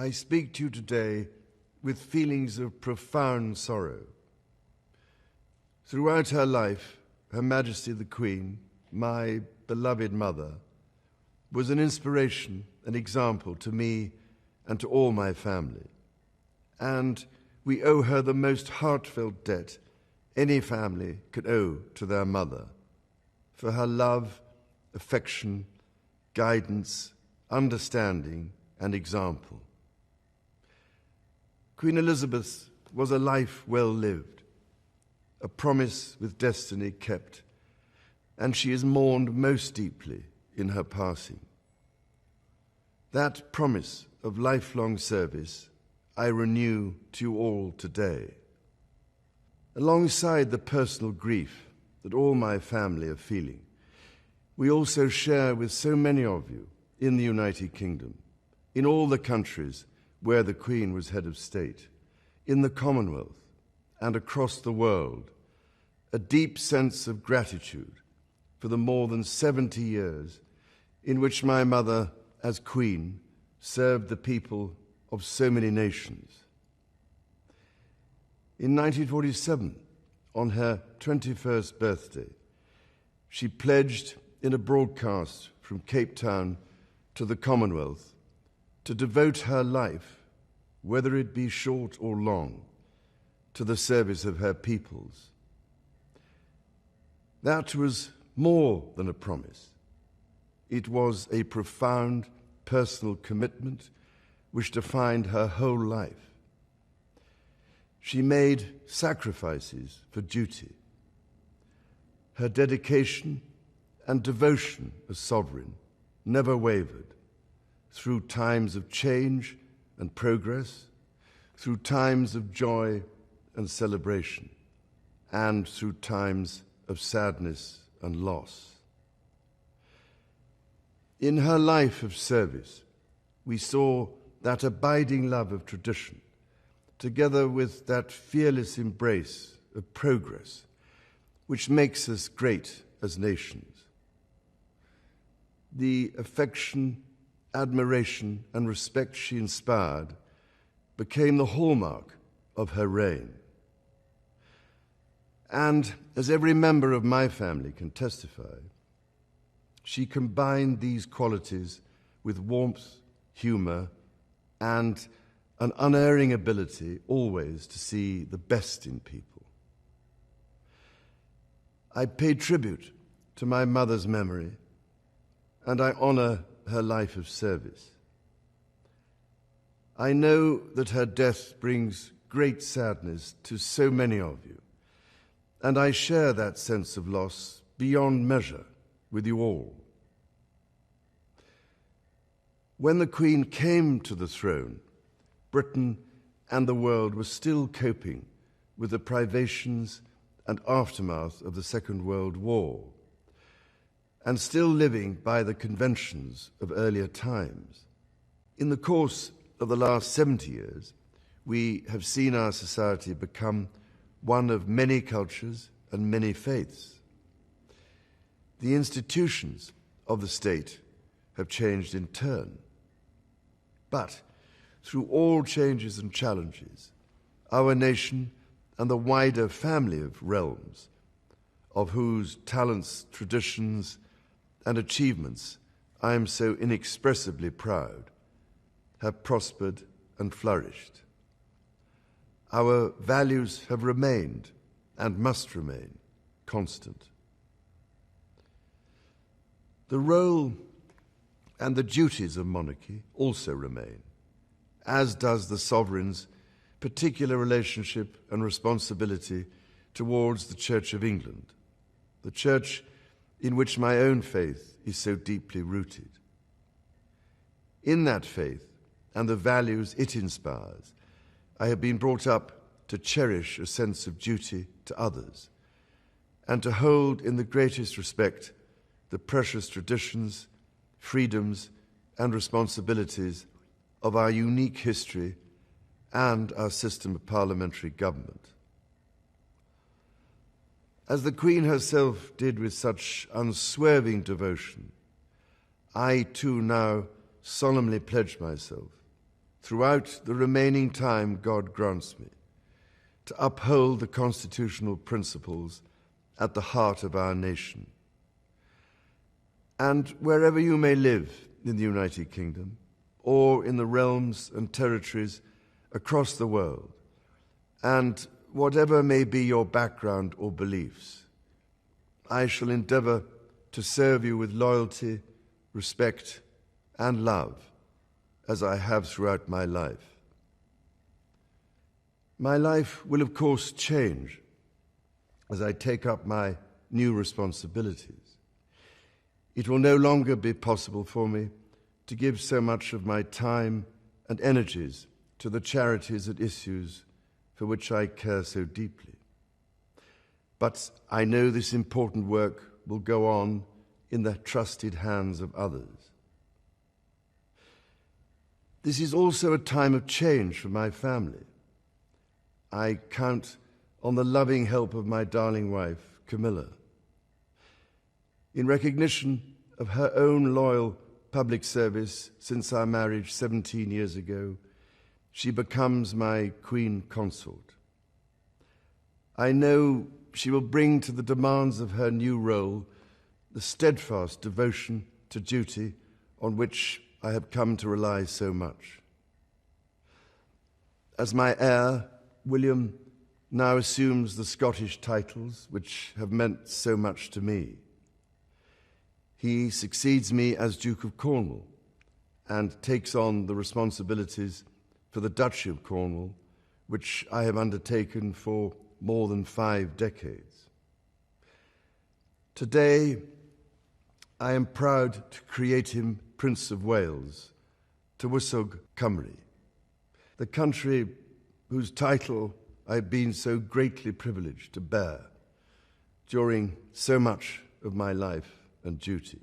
I speak to you today with feelings of profound sorrow. Throughout her life, Her Majesty the Queen, my beloved mother, was an inspiration, an example to me and to all my family. And we owe her the most heartfelt debt any family could owe to their mother, for her love, affection, guidance, understanding, and example. Queen Elizabeth was a life well lived, a promise with destiny kept, and she is mourned most deeply in her passing. That promise of lifelong service I renew to you all today. Alongside the personal grief that all my family are feeling, we also share with so many of you in the United Kingdom, in all the countries where the Queen was head of state, in the Commonwealth and across the world, a deep sense of gratitude for the more than 70 years in which my mother, as Queen, served the people of so many nations. In 1947, on her 21st birthday, she pledged in a broadcast from Cape Town to the Commonwealth to devote her life, whether it be short or long, to the service of her peoples. That was more than a promise. It was a profound personal commitment which defined her whole life. She made sacrifices for duty. Her dedication and devotion as sovereign never wavered through times of change and progress, through times of joy and celebration, and through times of sadness and loss. In her life of service, we saw that abiding love of tradition, together with that fearless embrace of progress, which makes us great as nations. The affection, admiration, and respect she inspired became the hallmark of her reign. And as every member of my family can testify, she combined these qualities with warmth, humor, and an unerring ability always to see the best in people. I pay tribute to my mother's memory, and I honor her life of service. I know that her death brings great sadness to so many of you, and I share that sense of loss beyond measure with you all. When the Queen came to the throne, Britain and the world were still coping with the privations and aftermath of the Second World War, and still living by the conventions of earlier times. In the course of the last 70 years, we have seen our society become one of many cultures and many faiths. The institutions of the state have changed in turn. But through all changes and challenges, our nation and the wider family of realms, of whose talents, traditions, and achievements I am so inexpressibly proud, have prospered and flourished. Our values have remained and must remain constant. The role and the duties of monarchy also remain, as does the sovereign's particular relationship and responsibility towards the Church of England, the church in which my own faith is so deeply rooted. In that faith and the values it inspires, I have been brought up to cherish a sense of duty to others and to hold in the greatest respect the precious traditions, freedoms, and responsibilities of our unique history and our system of parliamentary government. As the Queen herself did with such unswerving devotion, I too now solemnly pledge myself throughout the remaining time God grants me, to uphold the constitutional principles at the heart of our nation. And wherever you may live in the United Kingdom, or in the realms and territories across the world, and whatever may be your background or beliefs, I shall endeavor to serve you with loyalty, respect, and love, as I have throughout my life. My life will, of course, change as I take up my new responsibilities. It will no longer be possible for me to give so much of my time and energies to the charities and issues for which I care so deeply. But I know this important work will go on in the trusted hands of others. This is also a time of change for my family. I count on the loving help of my darling wife, Camilla. In recognition of her own loyal public service since our marriage 17 years ago, she becomes my Queen Consort. I know she will bring to the demands of her new role the steadfast devotion to duty on which I have come to rely so much. As my heir, William now assumes the Scottish titles which have meant so much to me. He succeeds me as Duke of Cornwall and takes on the responsibilities for the Duchy of Cornwall, which I have undertaken for more than 5 decades. Today, I am proud to create him Prince of Wales, Tywysog Cymru, the country whose title I've been so greatly privileged to bear during so much of my life and duty.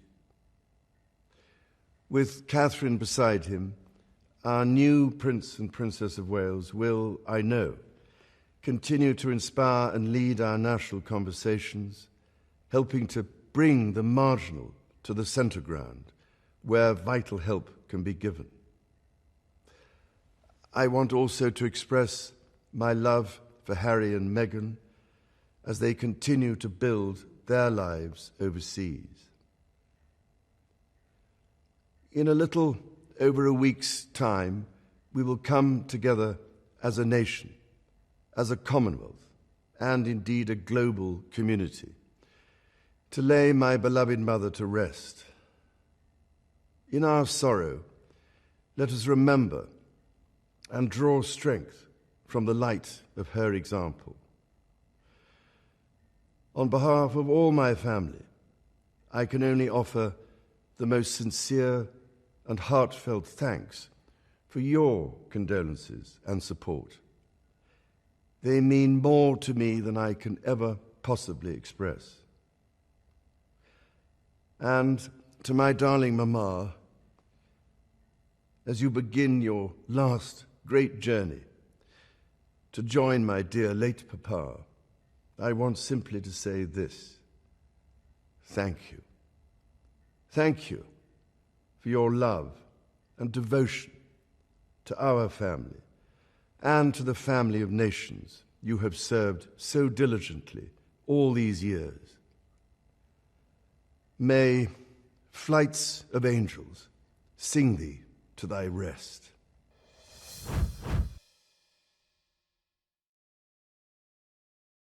With Catherine beside him, our new Prince and Princess of Wales will, I know, continue to inspire and lead our national conversations, helping to bring the marginal to the centre ground, where vital help can be given. I want also to express my love for Harry and Meghan as they continue to build their lives overseas. In a little over a week's time, we will come together as a nation, as a Commonwealth, and indeed a global community, to lay my beloved mother to rest. In our sorrow, let us remember and draw strength from the light of her example. On behalf of all my family, I can only offer the most sincere and heartfelt thanks for your condolences and support. They mean more to me than I can ever possibly express. And to my darling Mama, as you begin your last great journey to join my dear late Papa, I want simply to say this: thank you. Thank you for your love and devotion to our family and to the family of nations you have served so diligently all these years. May flights of angels sing thee to thy rest.